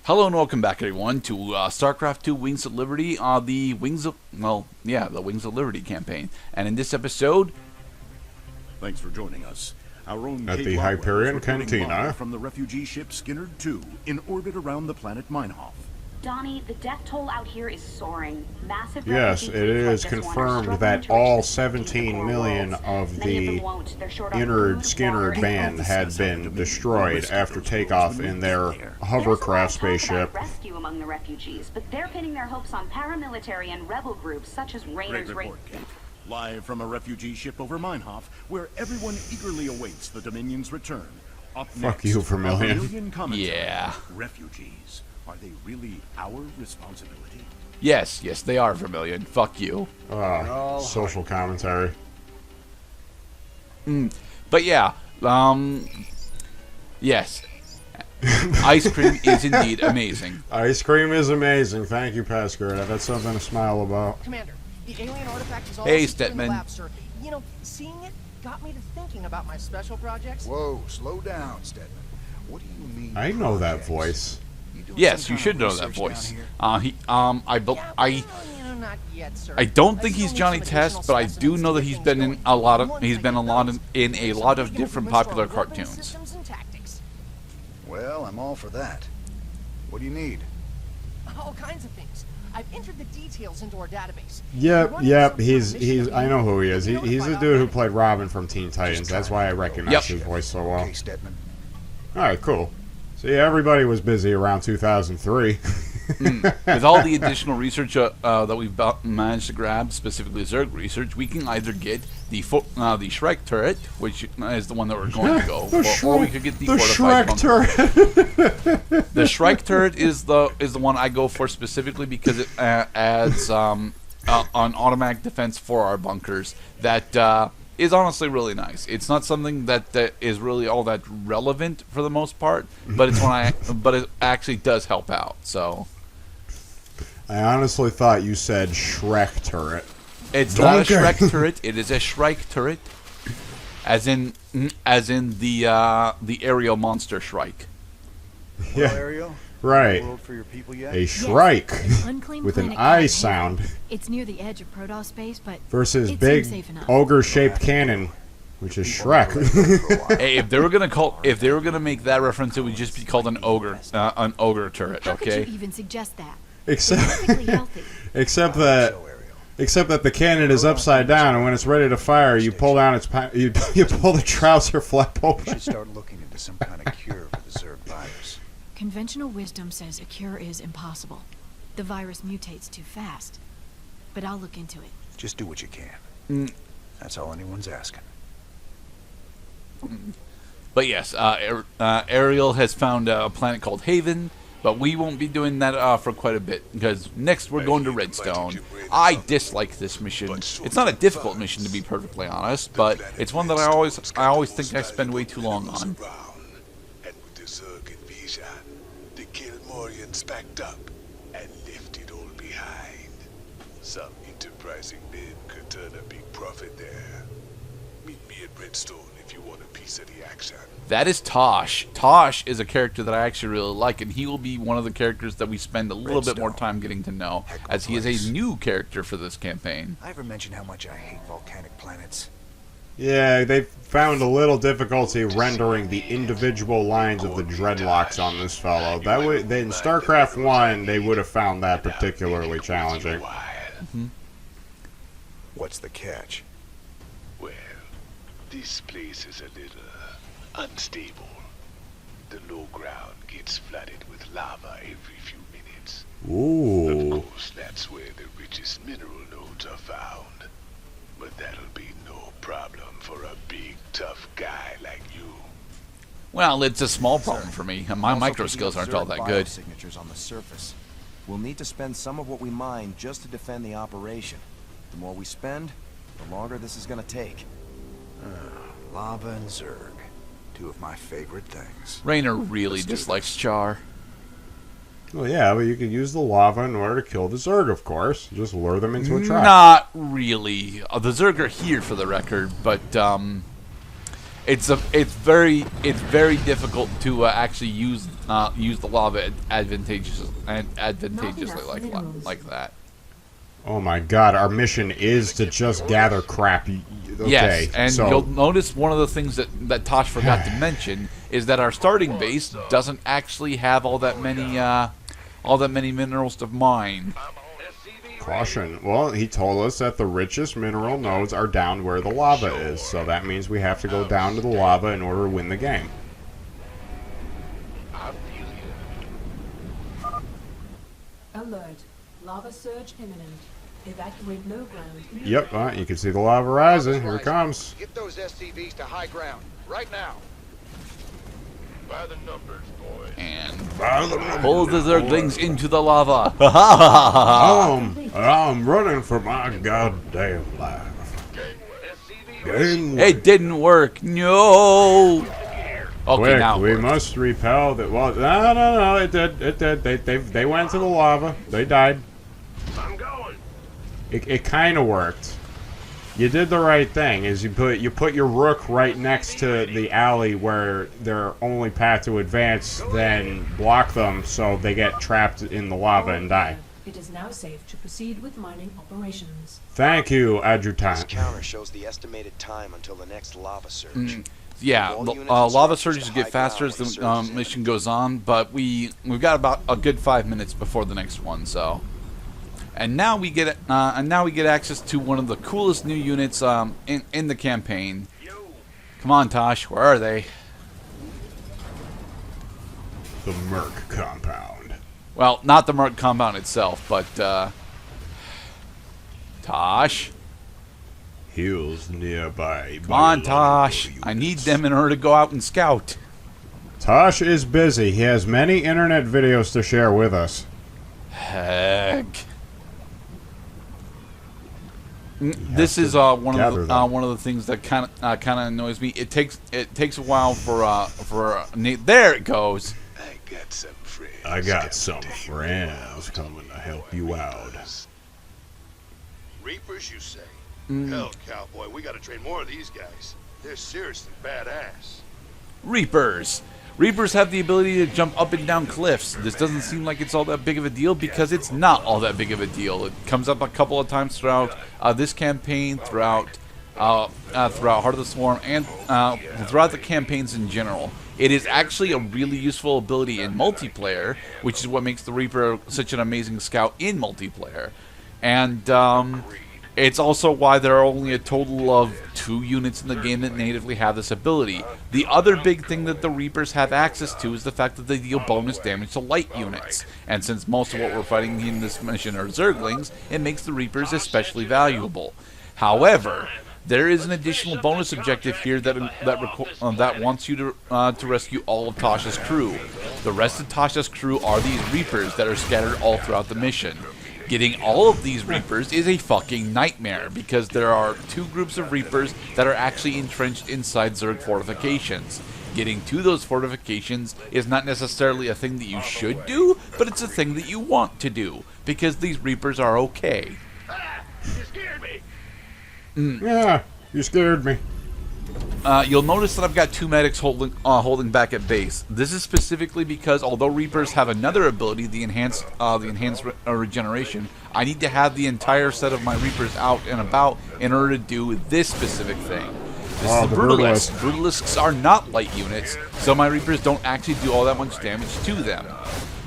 Hello and welcome back, everyone, to StarCraft 2 Wings of Liberty, the Wings of Liberty campaign. And in this episode, thanks for joining us. Our own at the Hyperion Cantina from the refugee ship Skinner 2 in orbit around the planet Meinhof. Donny, the death toll out here is soaring. Massive. Yes, it is confirmed that all 17 million of the Innard Skinner band had been destroyed after takeoff in their hovercraft spaceship. Rescue among the refugees, but they're pinning their hopes on paramilitary and rebel groups such as Rainer's Raid. Live from a refugee ship over Meinhof, where everyone eagerly awaits the Dominion's return. Up Fuck next, you, Vermillion. Yeah. Refugees. Are they really our responsibility? Yes, they are, Vermillion. Fuck you. Social commentary. But yeah, yes. Ice cream is indeed amazing. Ice cream is amazing. Thank you, Pascal. That's something to smile about. Commander, the alien artifact is all hey, in the Stetman. lab, sir. You know, seeing it got me to thinking about my special projects. Whoa, slow down, Stetman. What do you mean? I know that voice. Yes, you should know that voice. I don't think he's Johnny Test, but I do know that he's been in a lot of different popular cartoons. Well, I'm all for that. What do you need? All kinds of things. I've entered the details into our database. Yep. He's. I know who he is. He's the dude who played Robin from Teen Titans. That's why I recognize his voice so well. All right, cool. See, everybody was busy around 2003. With all the additional research that we've managed to grab, specifically Zerg research, we can either get the Shrike turret, which is the one that we're going to go for, or we could get the fortified bunker. The Shrike turret is the one I go for specifically because it adds an automatic defense for our bunkers that is honestly really nice. It's not something that is really all that relevant for the most part, but but it actually does help out. So I honestly thought you said Shrek turret. It's not a Shrek turret. It is a Shrike turret, as in the aerial monster Shrike. Yeah, right. A Shrike with an I sound. It's near the edge of Protoss space, but versus big ogre-shaped cannon, which is Shrek. Hey, if they were gonna make that reference, it would just be called an ogre turret. How Okay. could you even suggest that? Except that the cannon is upside down, and when it's ready to fire, you pull down its you pull the trouser flap open. We should start looking into some kind of cure for the Zerg virus. Conventional wisdom says a cure is impossible. The virus mutates too fast. But I'll look into it. Just do what you can. That's all anyone's asking. But yes, Ariel has found a planet called Haven, but we won't be doing that for quite a bit, because next we're going to Redstone. I dislike this mission. It's not a difficult mission, to be perfectly honest, but it's one that I always think I spend way too long on. And with the Zerg invasion, they killed Morians backed up and left it all behind. Some enterprising men could turn a big profit there. Meet me at Redstone if you want a piece of the action. That is Tosh. Tosh is a character that I actually really like, and he will be one of the characters that we spend a little bit more time getting to know, as he is a new character for this campaign. I ever mentioned how much I hate volcanic planets? Yeah, they found a little difficulty rendering the individual lines of the dreadlocks on this fellow. That way, in StarCraft 1, they would have found that particularly challenging. What's the catch? Well, this place is a little unstable. The low ground gets flooded with lava every few minutes. Ooh. Of course, that's where the richest mineral nodes are found. But that'll be no problem for a big, tough guy like you. Well, it's a small problem for me. My micro skills aren't all that good. Signatures on the surface. We'll need to spend some of what we mine just to defend the operation. The more we spend, the longer this is going to take. Lava and Zerg. Two of my favorite things. Rainer really dislikes Char. Well, yeah, but you could use the lava in order to kill the Zerg, of course. Just lure them into a trap. Not really. The Zerg are here for the record, but it's very difficult to actually use the lava advantageously like that. Oh my God! Our mission is to just gather crap. Okay, yes, and so you'll notice one of the things that Tosh forgot to mention is that our starting base doesn't actually have all that many minerals to mine. caution. Well, he told us that the richest mineral nodes are down where the lava is, so that means we have to go down to the lava in order to win the game. Alert. Lava surge imminent. Evacuate low ground. Yep, you can see the lava rising. Here it comes. Get those SCVs to high ground right now. By the numbers, boy. And pull the Zerglings into the lava. I'm running for my goddamn life. Game It didn't work. No. Okay, quick, now we must repel the. Well, no, it did. They went to the lava. They died. I'm going. It kind of worked. You did the right thing. Is you put your rook right next to the alley where their only path to advance, then block them so they get trapped in the lava and die. It is now safe to proceed with mining operations. Thank you, This Adjutant. counter shows the estimated time until the next lava surge. Yeah, lava surges get faster as the mission goes on, but we've got about a good 5 minutes before the next one. So, and now we get access to one of the coolest new units in the campaign. Come on, Tosh, where are they? The Merc compound. Well, not the Merc compound itself, but Tosh. Hills nearby. Come on, Tosh. I need them in order to go out and scout. Tosh is busy. He has many internet videos to share with us. Heck. This is one of the things that kind of annoys me. It takes a while for there it goes. I got some friends coming to help you out. Reapers, you say? Hell, cowboy, we gotta train more of these guys. They're seriously badass. Reapers. Reapers have the ability to jump up and down cliffs. This doesn't seem like it's all that big of a deal because it's not all that big of a deal. It comes up a couple of times throughout this campaign, throughout Heart of the Swarm, and throughout the campaigns in general. It is actually a really useful ability in multiplayer, which is what makes the Reaper such an amazing scout in multiplayer. And it's also why there are only a total of 2 units in the game that natively have this ability. The other big thing that the Reapers have access to is the fact that they deal bonus damage to light units. And since most of what we're fighting in this mission are Zerglings, it makes the Reapers especially valuable. However, there is an additional bonus objective here that wants you to rescue all of Tosh's crew. The rest of Tosh's crew are these Reapers that are scattered all throughout the mission. Getting all of these Reapers is a fucking nightmare because there are 2 groups of Reapers that are actually entrenched inside Zerg fortifications. Getting to those fortifications is not necessarily a thing that you should do, but it's a thing that you want to do because these Reapers are okay. You scared me. Yeah, you scared me. You'll notice that I've got 2 medics holding back at base. This is specifically because although Reapers have another ability, the enhanced regeneration, I need to have the entire set of my Reapers out and about in order to do this specific thing. This is the Brutalisk. Brutalisks are not light units, so my Reapers don't actually do all that much damage to them.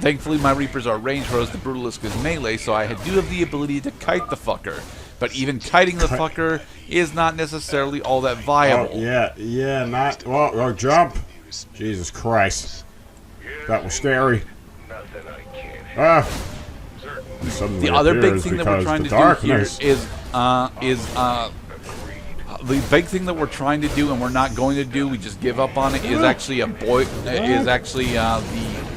Thankfully, my Reapers are ranged, whereas the Brutalisk is melee, so I do have the ability to kite the fucker. But even kiting the fucker is not necessarily all that viable. Oh, yeah, not. Well, jump. Jesus Christ. That was scary. The other big thing that we're trying to do here is the big thing that we're trying to do and we're not going to do, we just give up on it, is actually the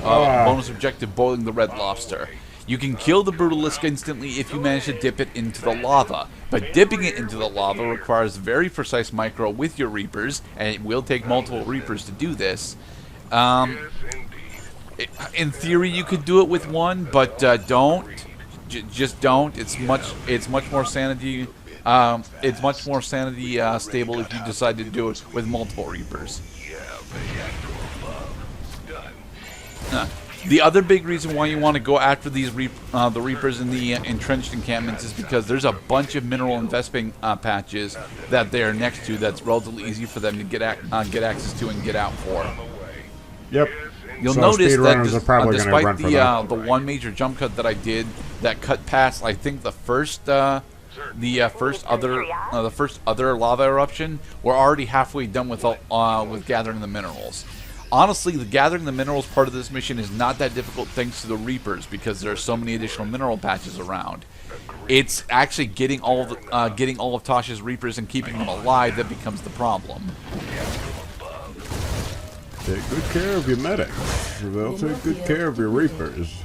bonus objective, boiling the red lobster. You can kill the Brutalisk instantly if you manage to dip it into the lava, but dipping it into the lava requires very precise micro with your Reapers, and it will take multiple Reapers to do this. In theory, you could do it with 1, but don't. Just don't. It's much more sanity It's much more sanity stable if you decide to do it with multiple Reapers. The other big reason why you want to go after these the Reapers in the entrenched encampments is because there's a bunch of mineral investment patches that they're next to that's relatively easy for them to get access to and get out for. Yep. You'll So notice that speedrunners are probably gonna run despite for that. the one major jump cut that I did that cut past, I think the first other lava eruption, we're already halfway done with gathering the minerals. Honestly, the gathering the minerals part of this mission is not that difficult thanks to the Reapers because there are so many additional mineral patches around. It's actually getting all of Tosh's Reapers and keeping them alive that becomes the problem. Take good care of your medics. They'll take good care of your Reapers.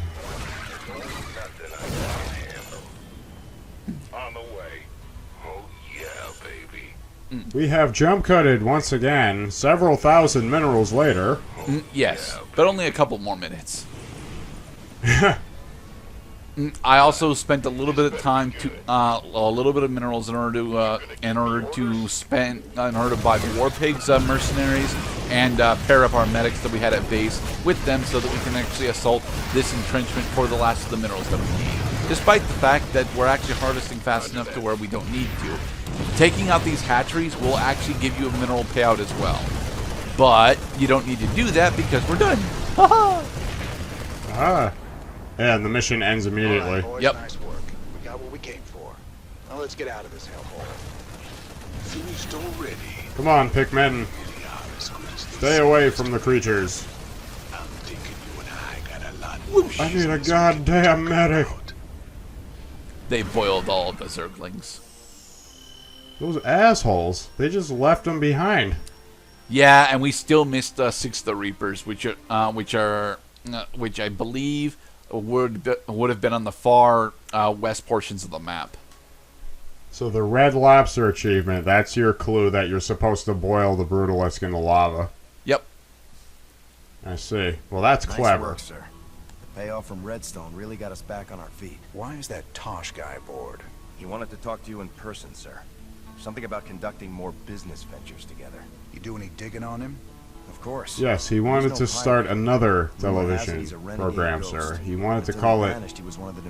We have jump cutted once again, several thousand minerals later. Yes, but only a couple more minutes. I also spent a little bit of time to a little bit of minerals in order to buy the War Pigs mercenaries and pair up our medics that we had at base with them so that we can actually assault this entrenchment for the last of the minerals that we need. Despite the fact that we're actually harvesting fast enough to where we don't need to. Taking out these hatcheries will actually give you a mineral payout as well. But you don't need to do that because we're done. And the mission ends immediately. All right, boys, Yep. Nice work. We got what we came for. Now let's get out of this hellhole. Finished already. Come on, Pikmin. Stay away from the creatures. I'm thinking you and I got a lot. I need a goddamn medic. They boiled all of the Zerglings. Those assholes. They just left them behind. Yeah, and we still missed 6 of the Reapers, which I believe would have been on the far west portions of the map. So the Red Lobster achievement, that's your clue that you're supposed to boil the Brutalisk in the lava. Yep. I see. Well, that's Nice clever. work, sir. The payoff from Redstone really got us back on our feet. Why is that Tosh guy bored? He wanted to talk to you in person, sir. Something about conducting more business ventures together. You do any digging on him? Of course. Yes, he wanted to start another television program, sir. He wanted to call it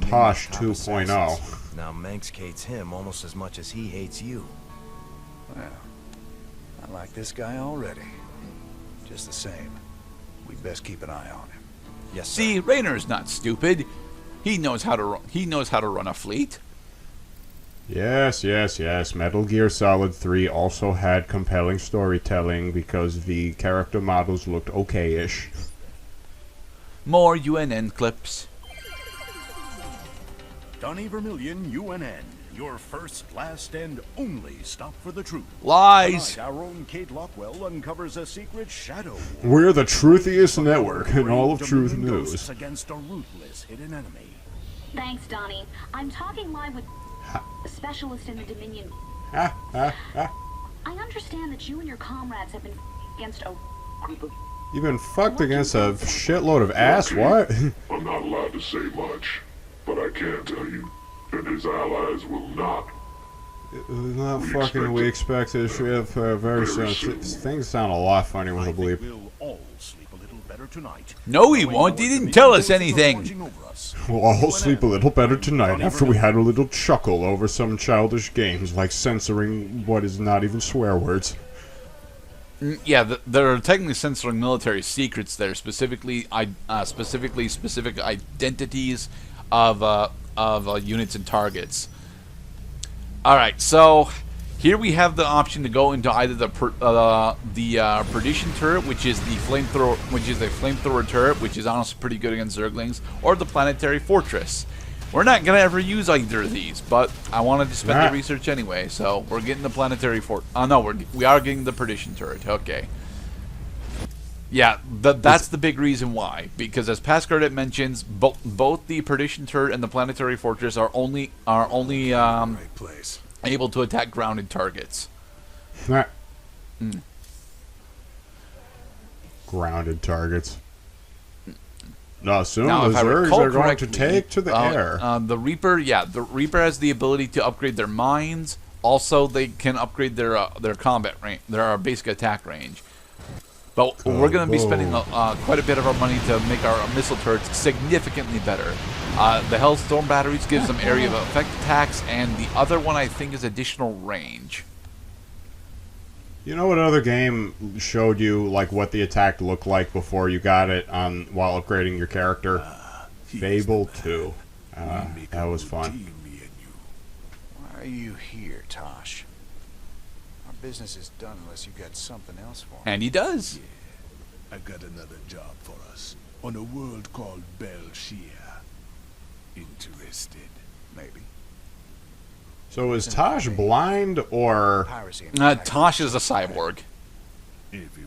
Tosh 2.0. Now Manx hates him almost as much as he hates you. Well, I like this guy already. Just the same, we'd best keep an eye on him. Yes, sir. See, Raynor's not stupid. He knows how to run a fleet. Yes, yes, yes. Metal Gear Solid 3 also had compelling storytelling because the character models looked okay-ish. More UNN clips. Donny Vermillion, UNN. Your first, last, and only stop for the truth. Lies. Tonight, our own Kate Lockwell uncovers a secret shadow. We're the truthiest network in all of Truth Dominion News. ghosts against a ruthless hidden enemy. Thanks, Donnie. I'm talking live with a specialist in the Dominion. Ha, ha, ha. I understand that you and your comrades have been against a group of... You've been fucked against a shitload of ass, what? I'm not allowed to say much, but I can tell you that his allies will not. We expect this shit very soon. Things sound a lot funnier with a bleep. We'll all sleep a little better tonight. No, he won't. He didn't tell us anything. We'll all sleep a little better tonight after we had a little chuckle over some childish games like censoring what is not even swear words. Yeah, they're technically censoring military secrets there, specifically specific identities of units and targets. All right, so here we have the option to go into either the perdition turret, which is the flamethrower turret, which is honestly pretty good against Zerglings, or the planetary fortress. We're not gonna ever use either of these, but I wanted to spend the research anyway, so we're getting the planetary fort. Oh no, we are getting the perdition turret. Okay. Yeah, that's the big reason why. Because as Pascard mentions, both the perdition turret and the planetary fortress are only Right place. able to attack grounded targets. Grounded targets. No, soon Now, the if I Zergs recall are going to correctly, take to the air. The Reaper has the ability to upgrade their mines, Also, they can upgrade their combat range, their basic attack range. But we're going to be spending quite a bit of our money to make our missile turrets significantly better. The Hellstorm batteries gives them area of effect attacks, and the other one I think is additional range. You know what other game showed you like what the attack looked like before you got it on while upgrading your character? Fable 2. That was fun. Why are you here, Tosh? Our business is done unless you got something else for me. And he does. I got another job for us on a world called Belshia. Interested? Maybe. So is Tosh blind or... Tosh is a cyborg.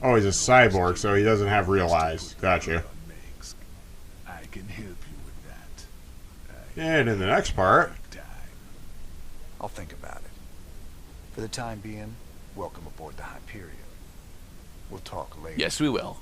Oh, he's a cyborg, so he doesn't have real eyes. Gotcha. I can help you with that. And in the next part... I'll think about it. For the time being, welcome aboard the Hyperion. We'll talk later. Yes, we will.